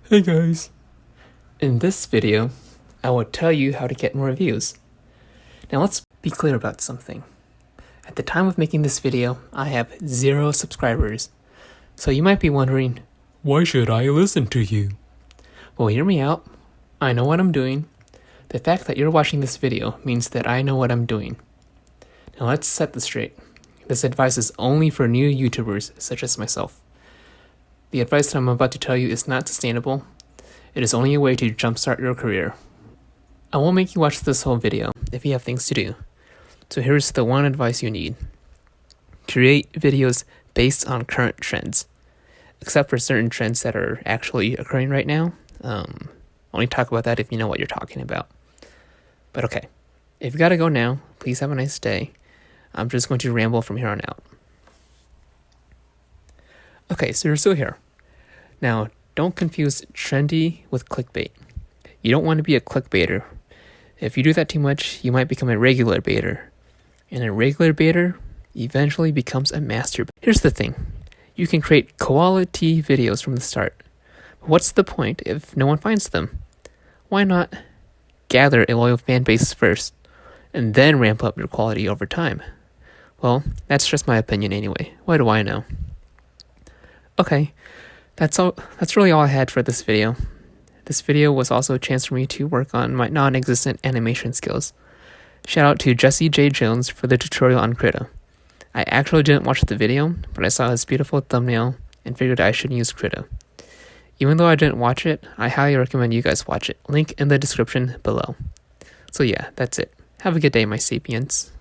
Hey guys! In this video, I will tell you how to get more views. Now let's be clear about something. At the time of making this video, I have 0 subscribers. So you might be wondering, why should I listen to you? Well, hear me out. I know what I'm doing. The fact that you're watching this video means that I know what I'm doing. Now let's set this straight. This advice is only for new YouTubers such as myself. The advice that I'm about to tell you is not sustainable. It is only a way to jumpstart your career. I won't make you watch this whole video if you have things to do. So here's the one advice you need. Create videos based on current trends. Except for certain trends that are actually occurring right now. Only talk about that if you know what you're talking about. But okay, if you gotta go now, please have a nice day. I'm just going to ramble from here on out. Okay, so you're still here. Now, don't confuse trendy with clickbait. You don't want to be a clickbaiter. If you do that too much, you might become a regular baiter. And a regular baiter eventually becomes a master. Here's the thing. You can create quality videos from the start. But what's the point if no one finds them? Why not gather a loyal fan base first, and then ramp up your quality over time? Well, that's just my opinion anyway. What do I know? Okay, that's really all I had for this video. This video was also a chance for me to work on my non-existent animation skills. Shout out to Jesse J. Jones for the tutorial on Krita. I actually didn't watch the video, but I saw his beautiful thumbnail and figured I should use Krita. Even though I didn't watch it, I highly recommend you guys watch it. Link in the description below. So yeah, that's it. Have a good day, my sapiens.